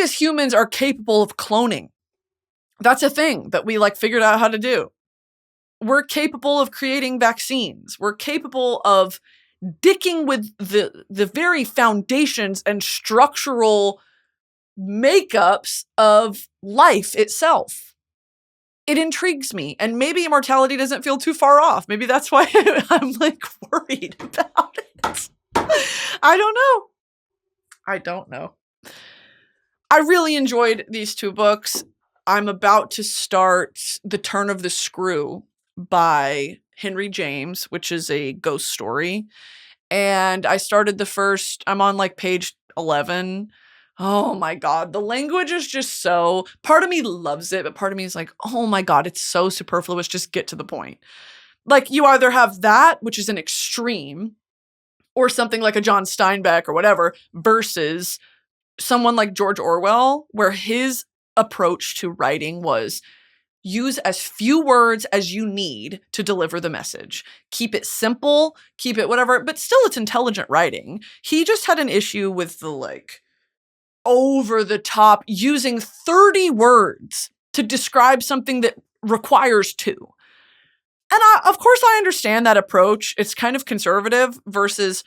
as humans are capable of cloning. That's a thing that we figured out how to do. We're capable of creating vaccines. We're capable of dicking with the very foundations and structural makeups of life itself. It intrigues me. And maybe immortality doesn't feel too far off. Maybe that's why I'm worried about it. I don't know. I really enjoyed these two books. I'm about to start The Turn of the Screw by Henry James, which is a ghost story. And I started the first, I'm on page 11. Oh my God. The language is just so, part of me loves it, but part of me is like, oh my God, it's so superfluous. Just get to the point. You either have that, which is an extreme, or something like a John Steinbeck or whatever, versus someone like George Orwell, where his approach to writing was use as few words as you need to deliver the message. Keep it simple, keep it whatever, but still it's intelligent writing. He just had an issue with the over the top using 30 words to describe something that requires 2. And of course I understand that approach. It's kind of conservative versus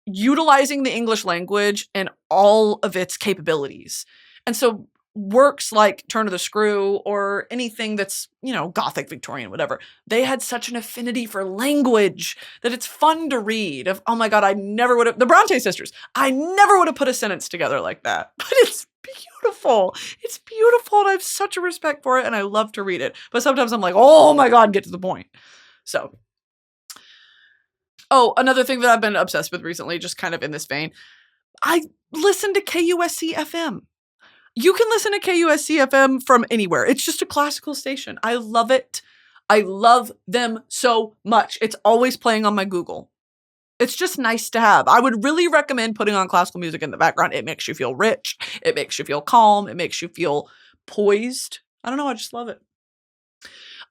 utilizing the English language and all of its capabilities. And so works like Turn of the Screw or anything that's, Gothic, Victorian, whatever, they had such an affinity for language that it's fun to read. Oh my God, I never would have, the Bronte sisters, I never would have put a sentence together like that. But it's beautiful. It's beautiful and I have such a respect for it and I love to read it. But sometimes I'm like, oh my God, get to the point. So, another thing that I've been obsessed with recently, just kind of in this vein, I listen to KUSC FM. You can listen to KUSC FM from anywhere. It's just a classical station. I love it. I love them so much. It's always playing on my Google. It's just nice to have. I would really recommend putting on classical music in the background. It makes you feel rich. It makes you feel calm. It makes you feel poised. I don't know. I just love it.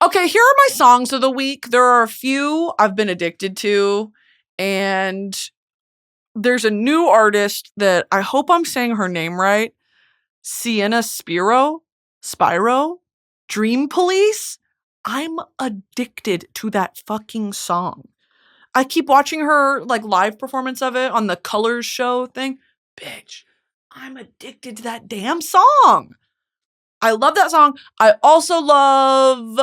Okay, here are my songs of the week. There are a few I've been addicted to, And there's a new artist that I hope I'm saying her name right. Sienna Spiro, Dream Police. I'm addicted to that fucking song. I keep watching her like live performance of it on the Colors show thing. Bitch, I'm addicted to that damn song. I love that song. I also love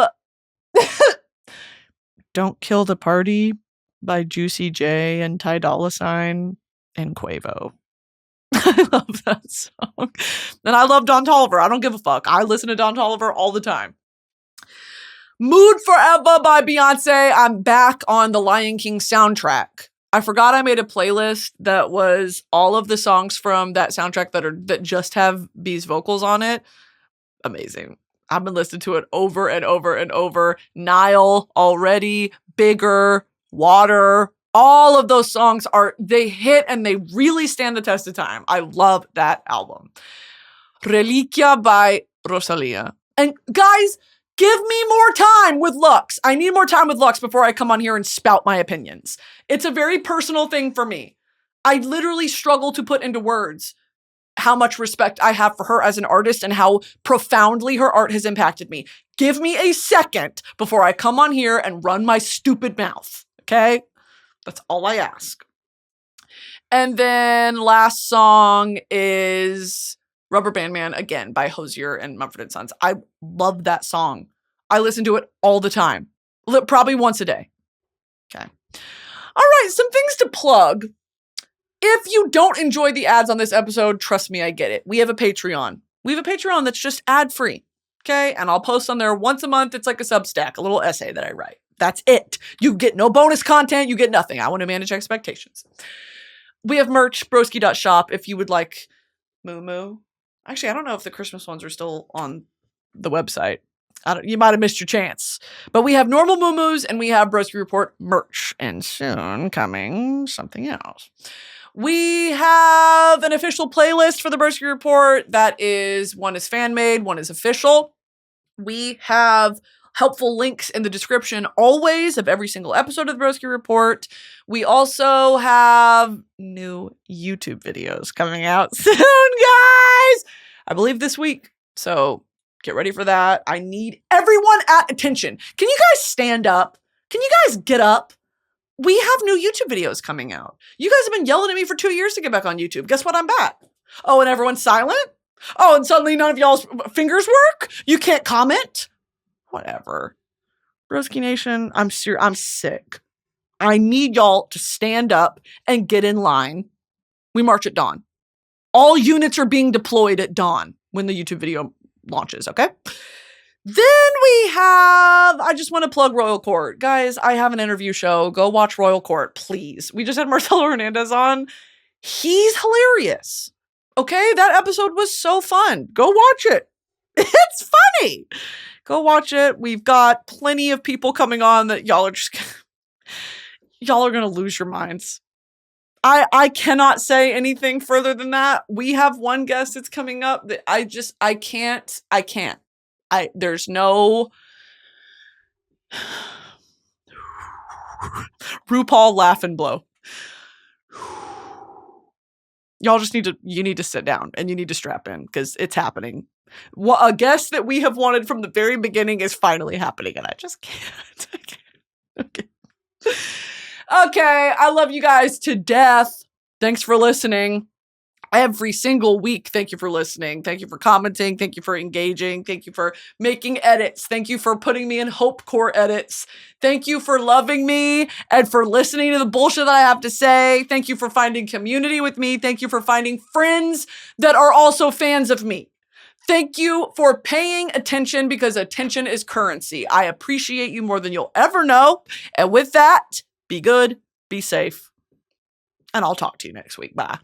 Don't Kill the Party by Juicy J and Dolla and Quavo. I love that song. And I love Don Toliver. I don't give a fuck. I listen to Don Toliver all the time. Mood Forever by Beyonce. I'm back on the Lion King soundtrack. I forgot I made a playlist that was all of the songs from that soundtrack that just have B's vocals on it. Amazing. I've been listening to it over and over and over. Nile, Already, Bigger, Water. All of those songs they hit and they really stand the test of time. I love that album. Reliquia by Rosalía. And guys, give me more time with Lux. I need more time with Lux before I come on here and spout my opinions. It's a very personal thing for me. I literally struggle to put into words how much respect I have for her as an artist and how profoundly her art has impacted me. Give me a second before I come on here and run my stupid mouth, okay? That's all I ask. And then last song is Rubber Band Man, again, by Hozier and Mumford & Sons. I love that song. I listen to it all the time. Probably once a day. Okay. All right, some things to plug. If you don't enjoy the ads on this episode, trust me, I get it. We have a Patreon. We have a Patreon that's just ad-free, okay? And I'll post on there once a month. It's like a Substack, a little essay that I write. That's it. You get no bonus content. You get nothing. I want to manage expectations. We have merch, broski.shop, if you would like moo. Actually, I don't know if the Christmas ones are still on the website. You might have missed your chance. But we have normal moo-moos and we have Broski Report merch. And soon coming something else. We have an official playlist for the Broski Report. That is, one is fan-made, one is official. We have helpful links in the description always of every single episode of the Broski Report. We also have new YouTube videos coming out soon, guys! I believe this week. So get ready for that. I need everyone at attention. Can you guys stand up? Can you guys get up? We have new YouTube videos coming out. You guys have been yelling at me for 2 years to get back on YouTube. Guess what? I'm back. Oh, and everyone's silent? Oh, and suddenly none of y'all's fingers work? You can't comment? Whatever. Broski Nation, I'm sick. I need y'all to stand up and get in line. We march at dawn. All units are being deployed at dawn when the YouTube video launches, okay? Then we have, I just want to plug Royal Court. Guys, I have an interview show. Go watch Royal Court, please. We just had Marcelo Hernandez on. He's hilarious. Okay? That episode was so fun. Go watch it. It's funny. Go watch it. We've got plenty of people coming on that y'all are just, y'all are going to lose your minds. I cannot say anything further than that. We have one guest that's coming up that I can't. There's no RuPaul laugh and blow. Y'all just you need to sit down and you need to strap in because it's happening. A guest that we have wanted from the very beginning is finally happening and I just can't. Okay. Okay, I love you guys to death. Thanks for listening. Every single week, thank you for listening. Thank you for commenting. Thank you for engaging. Thank you for making edits. Thank you for putting me in Hope Core edits. Thank you for loving me and for listening to the bullshit that I have to say. Thank you for finding community with me. Thank you for finding friends that are also fans of me. Thank you for paying attention because attention is currency. I appreciate you more than you'll ever know. And with that, be good, be safe, and I'll talk to you next week. Bye.